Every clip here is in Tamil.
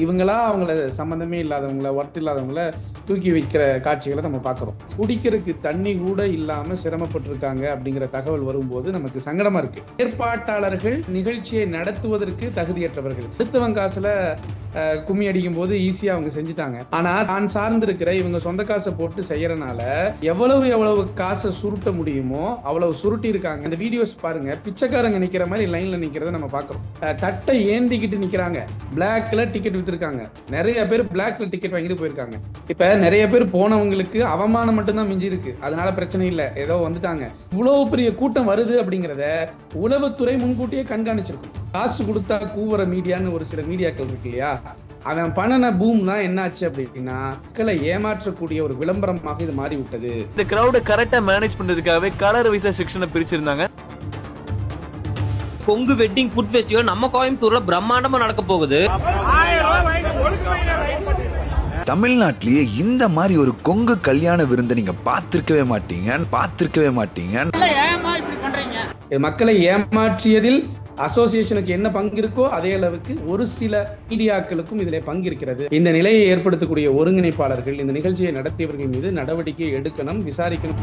இவங்களா அவங்கள சம்பந்தமே இல்லாதவங்கள ஒர்த் இல்லாதவங்கள தூக்கி வைக்கிற காட்சிகளை நம்ம பார்க்கிறோம். குடிக்கிறதுக்கு தண்ணி கூட இல்லாம சிரமப்பட்டிருக்காங்க அப்படிங்கிற தகவல் வரும்போது நமக்கு சங்கடமா இருக்கு. ஏற்பாட்டாளர்கள் நிகழ்ச்சியை நடத்துவதற்கு தகுதியற்றவர்கள். அடுத்தவங்க காசுல கும்மி அடிக்கும் போது ஈஸியா அவங்க செஞ்சுட்டாங்க. ஆனா தான் சார்ந்திருக்கிற இவங்க சொந்த காசை போட்டு செய்யறனால எவ்வளவு காசை சுருட்ட முடியுமோ அவ்வளவு சுருட்டி இருக்காங்க. இந்த வீடியோஸ் பாருங்க, பிச்சைக்காரங்க நிக்கிற மாதிரி லைன்ல நிக்கிறத நம்ம பாக்குறோம். தட்டை ஏந்திக்கிட்டு நிக்கிறாங்க, பிளாக்ல டிக்கெட் வித்துருக்காங்க. நிறைய பேர் பிளாக்ல டிக்கெட் வாங்கிட்டு போயிருக்காங்க. இப்ப நிறைய பேர் போனவங்களுக்கு அவமானம் மட்டும்தான் மிஞ்சி இருக்கு. அதனால பிரச்சனை இல்ல, ஏதோ வந்துட்டாங்க. இவ்வளவு பெரிய கூட்டம் வருது அப்படிங்கறத உளவுத்துறை முன்கூட்டியே கண்காணிச்சிருக்கும். காசு கொடுத்தா கூவற மீடியான்னு ஒரு சில மீடியாக்கள் இருக்கு இல்லையா, அவன் பண்ணன பூம் தான் என்னாச்சு அப்படின்னா மக்களை ஏமாற்றக்கூடிய ஒரு விளம்பரமாக இது மாறி விட்டது. இந்த கிரௌட கரெக்டா மேனேஜ் பண்றதுக்காகவே கலர் வைஸா செக்ஷனை பிரிச்சிருந்தாங்க. கொங்கு வெட்டிங் ஃபுட் ஃபெஸ்டிவல் நம்ம கோயம்புத்தூர்ல பிரம்மாண்டமா நடக்க போகுது. தமிழ்நாட்டிலேயே இந்த மாதிரி ஒரு கொங்கு கல்யாண விருந்தை நீங்க பார்த்திருக்கவே மாட்டீங்க. மக்களை ஏமாற்றியதில் அசோசியேஷனுக்கு என்ன பங்கு இருக்கோ அதே அளவுக்கு ஒரு சில மீடியாக்களுக்கும் இதிலே பங்கு இருக்கிறது. இந்த நிலையை ஏற்படுத்தக்கூடிய ஒருங்கிணைப்பாளர்கள், இந்த நிகழ்ச்சியை நடத்தியவர்கள் மீது நடவடிக்கை எடுக்கணும், விசாரிக்கணும்.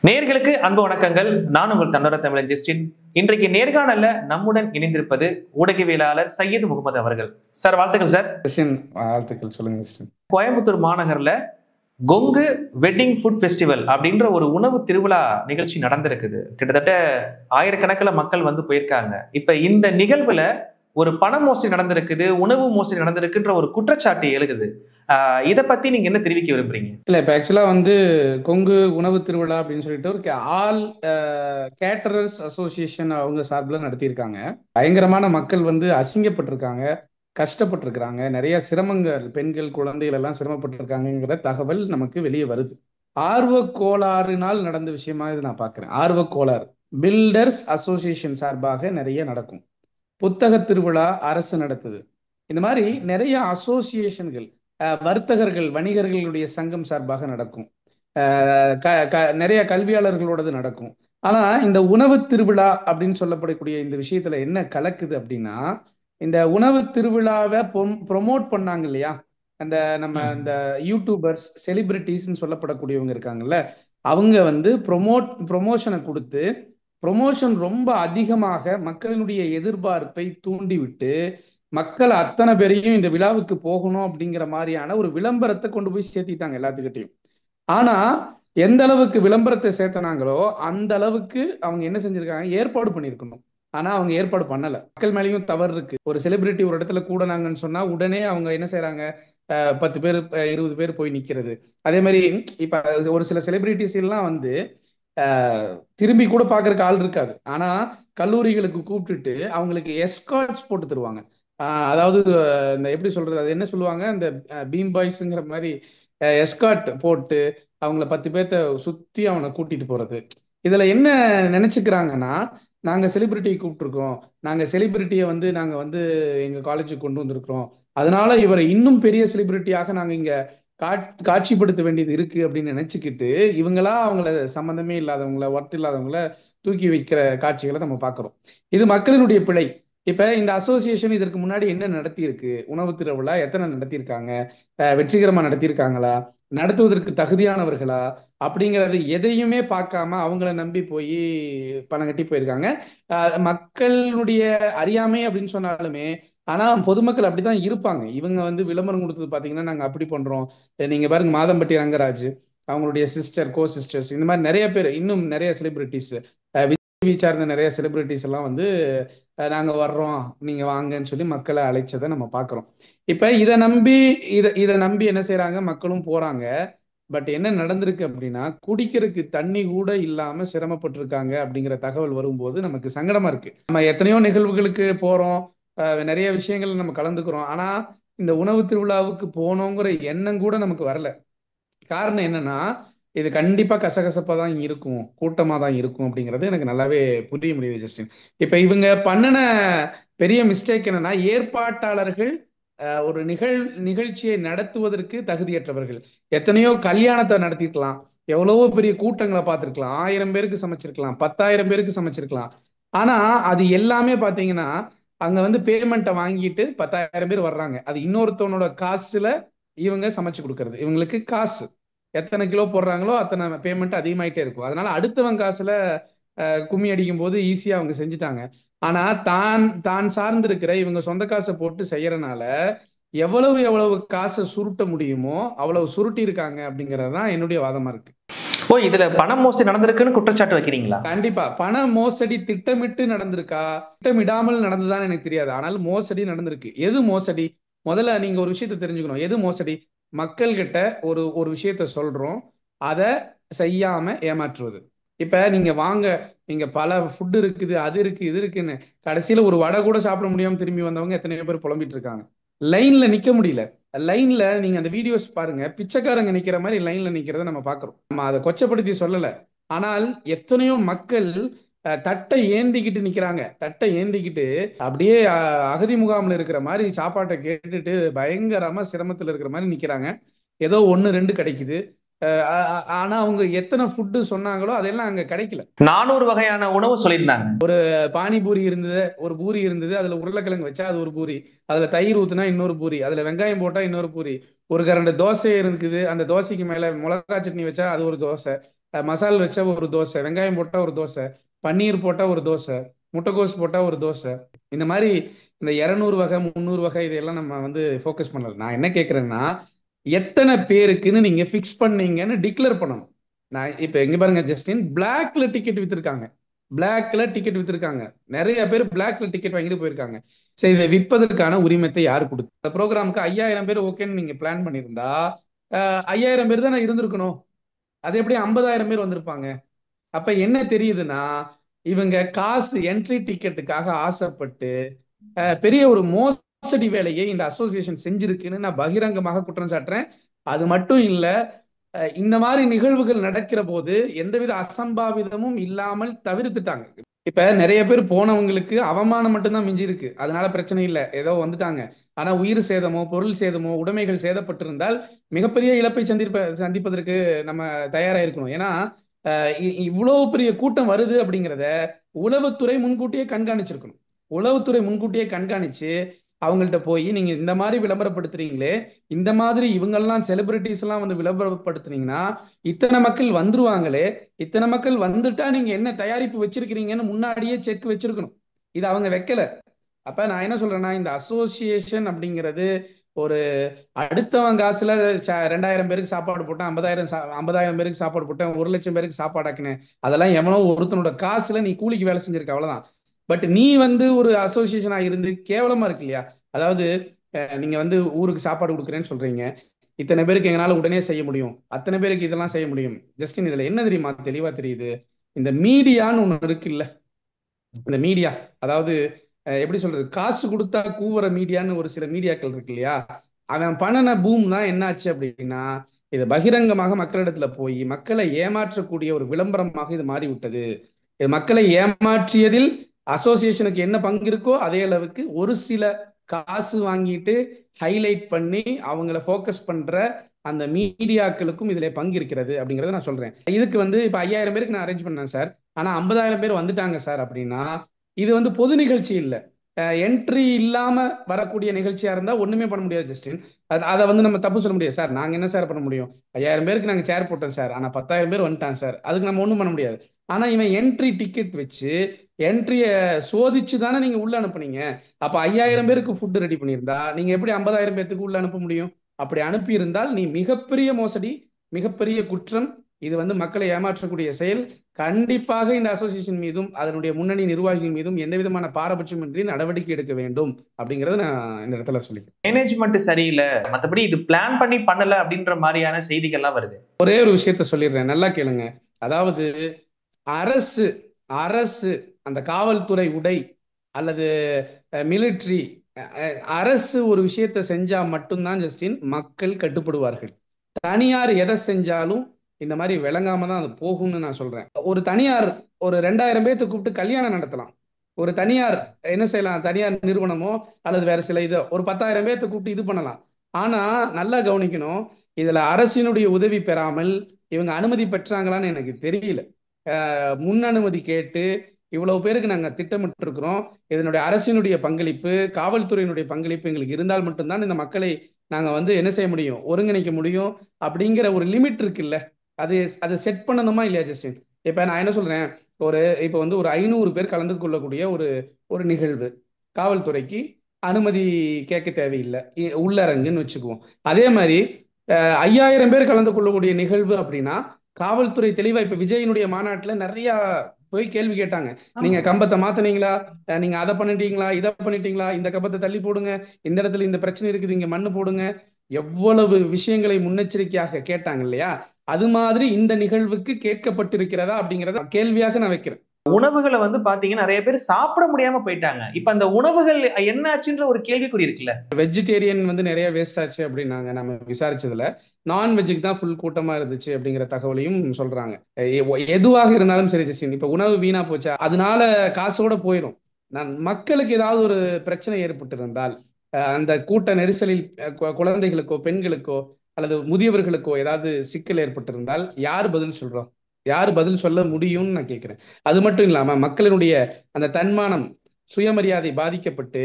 நேர்களுக்கு அன்பு வணக்கங்கள். நான் உங்கள் தன்னோட தமிழன் ஜஸ்டின். இன்றைக்கு நேர்காணல்ல நம்முடன் இணைந்திருப்பது ஊடகவியலாளர் சையது முகமது அவர்கள். சார் வாழ்த்துக்கள் சார். வாழ்த்துக்கள். சொல்லுங்க. கோயம்புத்தூர் மாநகர்ல கொங்கு வெட்டிங் ஃபுட் ஃபெஸ்டிவல் அப்படின்ற ஒரு உணவு திருவிழா நிகழ்ச்சி நடந்திருக்குது. கிட்டத்தட்ட ஆயிரக்கணக்கில் மக்கள் வந்து போயிருக்காங்க. இப்ப இந்த நிகழ்வுல ஒரு பண மோசடி நடந்திருக்குது, உணவு மோசடி நடந்திருக்குன்ற ஒரு குற்றச்சாட்டு எழுகுது. இதை பத்தி நீங்க என்ன தெரிவிக்க விரும்புறீங்க? இல்ல, இப்ப ஆக்சுவலா வந்து கொங்கு உணவு திருவிழா அப்படின்னு சொல்லிட்டு ஒரு ஆல் கேட்டரர்ஸ் அசோசியேஷன் அவங்க சார்பில் நடத்தியிருக்காங்க. பயங்கரமான மக்கள் வந்து அசிங்கப்பட்டிருக்காங்க, கஷ்டப்பட்டிருக்கிறாங்க, நிறைய சிரமங்கள், பெண்கள் குழந்தைகள் எல்லாம் சிரமப்பட்டிருக்காங்கிற தகவல் நமக்கு வெளியே வருது. ஆர்வ கோளாறுனால் நடந்த விஷயமா இது நான் பாக்குறேன். ஆர்வ கோளாறு பில்டர்ஸ் அசோசியேஷன் சார்பாக நிறைய நடக்கும். புத்தக திருவிழா அரசு நடத்துது. இந்த மாதிரி நிறைய அசோசியேஷன்கள், வர்த்தகர்கள், வணிகர்களுடைய சங்கம் சார்பாக நடக்கும். நிறைய கல்வியாளர்களோடது நடக்கும். ஆனா இந்த உணவு திருவிழா அப்படின்னு சொல்லப்படக்கூடிய இந்த விஷயத்துல என்ன கலக்குது அப்படின்னா, இந்த உணவு திருவிழாவை ப்ரொமோட் பண்ணாங்க இல்லையா, அந்த நம்ம இந்த யூடியூபர்ஸ், செலிபிரிட்டிஸ்ன்னு சொல்லப்படக்கூடியவங்க இருக்காங்கல்ல, அவங்க வந்து ப்ரொமோஷனை கொடுத்து ப்ரொமோஷன் ரொம்ப அதிகமாக மக்களினுடைய எதிர்பார்ப்பை தூண்டிவிட்டு மக்கள் அத்தனை பேரையும் இந்த விழாவுக்கு போகணும் அப்படிங்கிற மாதிரியான ஒரு விளம்பரத்தை கொண்டு போய் சேர்த்திட்டாங்க எல்லாத்துக்கிட்டையும். ஆனா எந்த அளவுக்கு விளம்பரத்தை சேர்த்தனாங்களோ அந்த அளவுக்கு அவங்க என்ன செஞ்சிருக்காங்க, ஏற்பாடு பண்ணியிருக்கணும். ஆனா அவங்க ஏற்பாடு பண்ணல. மக்கள் மேலேயும் தவறு இருக்கு. ஒரு செலிபிரிட்டி ஒரு இடத்துல கூடனாங்கன்னு சொன்னா உடனே அவங்க என்ன செய்யறாங்க, 10 பேர் 20 பேர் போய் நிக்கிறது. அதே மாதிரி இப்ப ஒரு சில செலிபிரிட்டிஸ் எல்லாம் வந்து திரும்பி கூட பாக்குறதுக்கு ஆள் இருக்காது. ஆனா கல்லூரிகளுக்கு கூப்பிட்டுட்டு அவங்களுக்கு எஸ்கார்ட்ஸ் போட்டு தருவாங்க. அதாவது இந்த எப்படி சொல்றது, அது என்ன சொல்லுவாங்க, இந்த பீம் பாய்ஸ்ங்கிற மாதிரி எஸ்கார்ட் போட்டு அவங்கள 10 பேர்த்த சுத்தி அவனை கூட்டிட்டு போறது. இதுல என்ன நினைச்சுக்கிறாங்கன்னா, நாங்க செலிபிரிட்டியை கூப்பிட்டுருக்கோம், நாங்க செலிபிரிட்டியை வந்து நாங்க வந்து எங்க காலேஜுக்கு கொண்டு வந்திருக்கிறோம், அதனால இவரை இன்னும் பெரிய செலிபிரிட்டியாக நாங்க இங்க காட்சிப்படுத்த வேண்டியது இருக்கு அப்படின்னு நினைச்சுக்கிட்டு இவங்களா அவங்கள சம்பந்தமே இல்லாதவங்கள ஒர்த் இல்லாதவங்கள தூக்கி வைக்கிற காட்சிகளை நம்ம பாக்குறோம். இது மக்களினுடைய பிழை. இப்ப இந்த அசோசியேஷன் இதற்கு முன்னாடி என்ன நடத்தியிருக்கு, உணவு திருவிழா எத்தனை நடத்தியிருக்காங்க, வெற்றிகரமா நடத்தியிருக்காங்களா, நடத்துவதற்கு தகுதியானவர்களா அப்படிங்கறது எதையுமே பார்க்காம அவங்கள நம்பி போய் பணம் கட்டி போயிருக்காங்க. மக்களுடைய அறியாமை அப்படின்னு சொன்னாலுமே, ஆனா பொதுமக்கள் அப்படித்தான் இருப்பாங்க. இவங்க வந்து விளம்பரம் கொடுத்தது பாத்தீங்கன்னா, நாங்க அப்படி பண்றோம், நீங்க பாருங்க மாதம்பட்டி ரங்கராஜ், அவங்களுடைய சிஸ்டர், கோ சிஸ்டர்ஸ், இந்த மாதிரி நிறைய பேர், இன்னும் நிறைய செலிபிரிட்டிஸ், விஜய் சார்ந்த நிறைய செலிபிரிட்டிஸ் எல்லாம் வந்து நாங்க வர்றோம் நீங்க வாங்கன்னு சொல்லி மக்களை அழைச்சதை நம்ம பாக்குறோம். இப்ப இதை நம்பி என்ன செய்யறாங்க, மக்களும் போறாங்க. பட் என்ன நடந்திருக்கு அப்படின்னா, குடிக்கிறதுக்கு தண்ணி கூட இல்லாம சிரமப்பட்டிருக்காங்க அப்படிங்கிற தகவல் வரும்போது நமக்கு சங்கடமா இருக்கு. நம்ம எத்தனையோ நிகழ்வுகளுக்கு போறோம், நிறைய விஷயங்கள் நம்ம கலந்துக்கிறோம். ஆனா இந்த உணவு திருவிழாவுக்கு போனோங்கிற எண்ணம் கூட நமக்கு வரல. காரணம் என்னன்னா, இது கண்டிப்பா கசகசப்பா தான் இருக்கும், கூட்டமா தான் இருக்கும் அப்படிங்கிறது எனக்கு நல்லாவே புரிய முடியுது ஜஸ்டின். இப்ப இவங்க பண்ணின பெரிய மிஸ்டேக் என்னன்னா, ஏற்பாட்டாளர்கள் ஒரு நிகழ்ச்சியை நடத்துவதற்கு தகுதியற்றவர்கள். எத்தனையோ கல்யாணத்தை நடத்திருக்கலாம், எவ்வளவோ பெரிய கூட்டங்களை பார்த்திருக்கலாம், 1000 பேருக்கு சமைச்சிருக்கலாம், 10,000 பேருக்கு சமைச்சிருக்கலாம். ஆனா அது எல்லாமே பாத்தீங்கன்னா அங்க வந்து பேமெண்ட்டை வாங்கிட்டு 10,000 பேர் வர்றாங்க, அது இன்னொருத்தவனோட காசுல இவங்க சமைச்சு கொடுக்கறது. இவங்களுக்கு காசு எத்தனை கிலோ போடுறாங்களோ அத்தனை பேமெண்ட் அதிகமாயிட்டே இருக்கும். அதனால அடுத்தவன் காசுல கும்மி அடிக்கும் போது ஈஸியா அவங்க செஞ்சுட்டாங்க. ஆனா தான் தான் சார்ந்திருக்கிற இவங்க சொந்த காசை போட்டு செய்யறனால எவ்வளவு எவ்வளவு காசை சுருட்ட முடியுமோ அவ்வளவு சுருட்டி இருக்காங்க அப்படிங்கிறது தான் என்னுடைய வாதமா இருக்கு. ஓ, இதுல பண மோசடி நடந்திருக்குன்னு குற்றச்சாட்டு வைக்கிறீங்களா? கண்டிப்பா பண மோசடி திட்டமிட்டு நடந்திருக்கா, திட்டமிடாமல் நடந்ததான்னு எனக்கு தெரியாது. ஆனால் மோசடி நடந்திருக்கு. எது மோசடி? முதல்ல நீங்க ஒரு விஷயத்த தெரிஞ்சுக்கணும். எது மோசடி? மக்கள் கிட்ட ஒரு ஒரு விஷயத்த சொல்றோம், அதை செய்யாம ஏமாற்றுவது. இப்ப நீங்க வாங்க, நீங்க பல ஃபுட் இருக்குது, அது இருக்கு, இது இருக்குன்னு கடைசியில ஒரு வடை கூட சாப்பிட முடியாம திரும்பி வந்தவங்க எத்தனையோ பேர் புலம்பிட்டு இருக்காங்க. லைன்ல நிக்க முடியல. லைன்ல நீங்க அந்த வீடியோஸ் பாருங்க, பிச்சைக்காரங்க நிக்கிற மாதிரி லைன்ல நிக்கிறத நம்ம பாக்குறோம். நம்ம அதை கொச்சப்படுத்தி சொல்லல. ஆனால் எத்தனையோ மக்கள் தட்டை ஏந்திக்கிட்டு நிக்கிறாங்க. தட்டை ஏந்திக்கிட்டு அப்படியே அகதி முகாம்ல இருக்கிற மாதிரி சாப்பாட்டை கேட்டுட்டு பயங்கரமா சிரமத்துல இருக்கிற மாதிரி நிக்கிறாங்க. ஏதோ 1 2 கிடைக்குது. ஆனா அவங்க எத்தனை ஃபுட்டு சொன்னாங்களோ அதெல்லாம் அங்க கிடைக்கல. 400 வகையான உணவு சொல்லியிருந்தாங்க. ஒரு பானிபூரி இருந்தது, ஒரு பூரி இருந்தது, அதுல உருளைக்கிழங்கு வச்சா அது ஒரு பூரி, அதுல தயிர் ஊத்துனா இன்னொரு பூரி, அதுல வெங்காயம் போட்டா இன்னொரு பூரி, ஒரு கரண்ட தோசை இருக்குது, அந்த தோசைக்கு மேல மிளகா சட்னி வச்சா அது ஒரு தோசை, மசால் வச்சா ஒரு தோசை, வெங்காயம் போட்டா ஒரு தோசை, பன்னீர் போட்டா ஒரு தோசை, முட்டைகோஸ் போட்டா ஒரு தோசை. இந்த மாதிரி இந்த 200 வகை 300 வகை இதெல்லாம் நம்ம வந்து ஃபோக்கஸ் பண்ணல. நான் என்ன கேட்கறேன்னா, எத்தனை பேருக்குன்னு நீங்க ஃபிக்ஸ் பண்ணீங்கன்னு டிக்ளேர் பண்ணணும். நான் இப்ப எங்க பாருங்க ஜஸ்டின், பிளாக்ல டிக்கெட் வித்திருக்காங்க, பிளாக்ல டிக்கெட் வித்திருக்காங்க. நிறைய பேர் பிளாக்ல டிக்கெட் வாங்கிட்டு போயிருக்காங்க. சரி, இதை விற்பதற்கான உரிமத்தை யார் கொடுத்து? இந்த ப்ரோக்ராமுக்கு 5000 பேர் ஓகேன்னு நீங்க பிளான் பண்ணியிருந்தா 5000 பேர் தானே இருந்திருக்கணும். அது எப்படி 50,000 பேர் வந்திருப்பாங்க? அப்ப என்ன தெரியுதுன்னா, இவங்க காசு என்ட்ரி டிக்கெட்டுக்காக ஆசைப்பட்டு பெரிய ஒரு மோசடி வேலையை இந்த அசோசியேஷன் செஞ்சிருக்குன்னு நான் பகிரங்கமாக குற்றம் சாட்டுறேன். அது மட்டும் இல்ல, இந்த மாதிரி நிகழ்வுகள் நடக்கிற போது எந்தவித அசம்பாவிதமும் இல்லாமல் தவிர்த்துட்டாங்க. இப்ப நிறைய பேர் போனவங்களுக்கு அவமானம் மட்டும்தான் மிஞ்சி இருக்கு, அதனால பிரச்சனை இல்லை, ஏதோ வந்துட்டாங்க. ஆனா உயிர் சேதமோ பொருள் சேதமோ உடைமைகள் சேதப்பட்டிருந்தால் மிகப்பெரிய இழப்பை சந்திப்பதற்கு நம்ம தயாரா இருக்கணும். ஏன்னா இவ்வளவு பெரிய கூட்டம் வருது அப்படிங்கிறத உளவுத்துறை முன்கூட்டியே கண்காணிச்சிருக்கணும். உளவுத்துறை முன்கூட்டியே கண்காணிச்சு அவங்கள்ட்ட போய் நீங்க இந்த மாதிரி விளம்பரப்படுத்துறீங்களே, இந்த மாதிரி இவங்கெல்லாம் செலிபிரிட்டிஸ் எல்லாம் வந்து விளம்பரப்படுத்துனீங்கன்னா இத்தனை மக்கள் வந்துருவாங்களே, இத்தனை மக்கள் வந்துட்டா நீங்க என்ன தயாரிப்பு வச்சிருக்கிறீங்கன்னு முன்னாடியே செக் வச்சிருக்கணும். இது அவங்க வைக்கல. அப்ப நான் என்ன சொல்றேன்னா, இந்த அசோசியேஷன் அப்படிங்கிறது ஒரு அடுத்தவன் காசுல 2000 பேருக்கு சாப்பாடு போட்டேன், 50,000 பேருக்கு சாப்பாடு போட்டேன், 1,00,000 பேருக்கு சாப்பாடு ஆக்கினேன், அதெல்லாம் எவனோ ஒருத்தனோட காசுல நீ கூலிக்கு வேலை செஞ்சிருக்க, அவ்வளவுதான். பட் நீ வந்து ஒரு அசோசியேஷனா இருந்து கேவலமா இருக்கு இல்லையா? அதாவது நீங்க வந்து ஊருக்கு சாப்பாடு கொடுக்குறேன்னு சொல்றீங்க, இத்தனை பேருக்கு எங்களால உடனே செய்ய முடியும், அத்தனை பேருக்கு இதெல்லாம் செய்ய முடியும். ஜஸ்டின், இதுல என்ன தெரியுமா தெளிவா தெரியுது? இந்த மீடியான்னு ஒண்ணு இருக்கு இல்ல, இந்த மீடியா, அதாவது எப்படி சொல்றது, காசு கொடுத்தா கூவுற மீடியான்னு ஒரு சில மீடியாக்கள் இருக்கு இல்லையா, அவன் பண்ணன பூம் தான் என்னாச்சு அப்படின்னா, இது பகிரங்கமாக மக்களிடத்துல போய் மக்களை ஏமாற்றக்கூடிய ஒரு விளம்பரமாக இது மாறி விட்டது. இது மக்களை ஏமாற்றியதில் அசோசியேஷனுக்கு என்ன பங்கு இருக்கோ அதே அளவுக்கு ஒரு சில காசு வாங்கிட்டு ஹைலைட் பண்ணி அவங்கள ஃபோக்கஸ் பண்ற அந்த மீடியாக்களுக்கும் இதுல பங்கு இருக்கிறது அப்படிங்கறத நான் சொல்றேன். இதுக்கு வந்து இப்ப 5000 பேருக்கு நான் அரேஞ்ச் பண்ணேன் சார், ஆனா 50,000 பேர் வந்துட்டாங்க சார் அப்படின்னா இது வந்து பொது நிகழ்ச்சி இல்லை, என்ட்ரி இல்லாம வரக்கூடிய நிகழ்ச்சியா இருந்தா ஒண்ணுமே பண்ண முடியாது ஜஸ்டின். அதை வந்து நம்ம தப்பு சொல்ல முடியாது. சார் நாங்க என்ன சார் பண்ண முடியும், 5000 பேருக்கு நாங்க சேர் போட்டோம் சார், ஆனா 10,000 பேர் வந்துட்டாங்க சார், அதுக்கு நம்ம ஒண்ணும் பண்ண முடியாது. ஆனா இவன் என்ட்ரி டிக்கெட் வச்சு என்ட்ரிய சோதிச்சு தானே நீங்க உள்ள அனுப்புனீங்க. அப்ப 5000 பேருக்கு ஃபுட் ரெடி பண்ணியிருந்தா நீங்க எப்படி 50,000 பேருக்கு உள்ள அனுப்ப முடியும்? அப்படி அனுப்பி இருந்தால் நீ மிகப்பெரிய மோசடி, மிகப்பெரிய குற்றம். இது வந்து மக்களை ஏமாற்றக்கூடிய செயல். கண்டிப்பாக இந்த அசோசியேஷன் மீதும் அதனுடைய முன்னணி நிர்வாகிகள் மீதும் எந்த விதமான பாரபட்சமின்றி நடவடிக்கை எடுக்க வேண்டும் அப்படிங்கறத நான் இந்த இடத்துல சொல்லிக்கிறேன். மேனேஜ்மெண்ட் சரியில்லை, மற்றபடி இது பிளான் பண்ணி பண்ணல அப்படின்ற மாதிரியான செய்திகள்லாம் வருது. ஒரே ஒரு விஷயத்த சொல்லிடுறேன், நல்லா கேளுங்க. அதாவது அரசு அந்த காவல்துறை உடை அல்லது மிலிட்ரி, அரசு ஒரு விஷயத்த செஞ்சா மட்டும்தான் ஜஸ்டின் மக்கள் கட்டுப்படுவார்கள். தனியார் எதை செஞ்சாலும் இந்த மாதிரி விளங்காம தான் அது போகும்னு நான் சொல்றேன். ஒரு தனியார் ஒரு 2000 பேர்த்து கூப்பிட்டு கல்யாணம் நடத்தலாம். ஒரு தனியார் என்ன செய்யலாம், தனியார் நிறுவனமோ அல்லது வேற சில இதோ ஒரு 10,000 பேர்த்து கூப்பிட்டு இது பண்ணலாம். ஆனா நல்லா கவனிக்கணும், இதுல அரசினுடைய உதவி பெறாமல் இவங்க அனுமதி பெற்றாங்களான்னு எனக்கு தெரியல. முன் அனுமதி கேட்டு இவ்வளவு பேருக்கு நாங்க திட்டமிட்டு இருக்கிறோம். இதனுடைய அரசினுடைய பங்களிப்பு, காவல்துறையினுடைய பங்களிப்பு எங்களுக்கு இருந்தால் மட்டும்தான் இந்த மக்களை நாங்க வந்து என்ன செய்ய முடியும், ஒருங்கிணைக்க முடியும். அப்படிங்கிற ஒரு லிமிட் இருக்குல்ல, அது அதை செட் பண்ணணுமா இல்லையா ஜஸ்டின்? இப்ப நான் என்ன சொல்றேன், இப்ப வந்து ஒரு 500 பேர் கலந்து கொள்ளக்கூடிய ஒரு நிகழ்வு, காவல்துறைக்கு அனுமதி கேட்க தேவையில்லை, உள்ளரங்குன்னு வச்சுக்குவோம். அதே மாதிரி 5000 பேர் கலந்து கொள்ளக்கூடிய நிகழ்வு அப்படின்னா காவல்துறை தெளிவா, இப்ப விஜயனுடைய மாநாட்டுல நிறைய போய் கேள்வி கேட்டாங்க. நீங்க கம்பத்தை மாத்தினீங்களா, நீங்க அதை பண்ணிட்டீங்களா, இதை பண்ணிட்டீங்களா, இந்த கம்பத்தை தள்ளி போடுங்க, இந்த இடத்துல இந்த பிரச்சனை இருக்குது, இங்க மண்ணு போடுங்க, எவ்வளவு விஷயங்களை முன்னெச்சரிக்கையாக கேட்டாங்க இல்லையா? அது மாதிரி இந்த நிகழ்வுக்கு கேட்கப்பட்டிருக்கிறதா அப்படிங்கறத கேள்வியாக நான் வைக்கிறேன். உணவுகளை வந்து பாத்தீங்கன்னா நிறைய பேர் சாப்பிட முடியாம போயிட்டாங்க. இப்ப அந்த உணவுகள் என்ன ஆச்சுன்ற ஒரு கேள்விக்குறி இருக்குல்ல. வெஜிடேரியன் வந்து நிறைய வேஸ்ட் ஆச்சு அப்படின்னாங்க நம்ம விசாரிச்சதுல. நான்வெஜ்ஜுக்கு தான் ஃபுல் கூட்டமா இருந்துச்சு அப்படிங்கிற தகவலையும் சொல்றாங்க. எதுவாக இருந்தாலும் சரி ஜஸ்டின், இப்ப உணவு வீணா போச்சா, அதனால காசோட போயிடும். மக்களுக்கு ஏதாவது ஒரு பிரச்சனை ஏற்பட்டிருந்தால், அந்த கூட்ட நெரிசலில் குழந்தைகளுக்கோ பெண்களுக்கோ அல்லது முதியவர்களுக்கோ ஏதாவது சிக்கல் ஏற்பட்டிருந்தால் யார் பதில் சொல்றோம், யார் பதில் சொல்ல முடியும்னு நான் கேட்கிறேன். அது மட்டும் இல்லாம மக்களினுடைய அந்த தன்மானம், சுயமரியாதை பாதிக்கப்பட்டு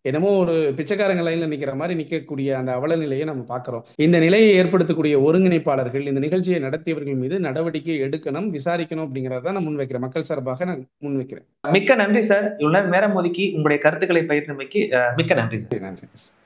என்னமோ ஒரு பிச்சைக்காரங்க லைன்ல நிக்கிற மாதிரி நிக்கக்கூடிய அந்த அவல நிலையை நம்ம பார்க்கிறோம். இந்த நிலையை ஏற்படுத்தக்கூடிய ஒருங்கிணைப்பாளர்கள், இந்த நிகழ்ச்சியை நடத்தியவர்கள் மீது நடவடிக்கை எடுக்கணும், விசாரிக்கணும் அப்படிங்கறத நான் முன்வைக்கிறேன். மக்கள் சார்பாக நான் முன்வைக்கிறேன். மிக்க நன்றி சார். இவ்வளவு நேரம் ஒதுக்கி உங்களுடைய கருத்துக்களை பகிர்ந்தமைக்கு மிக்க நன்றி சார். நன்றி.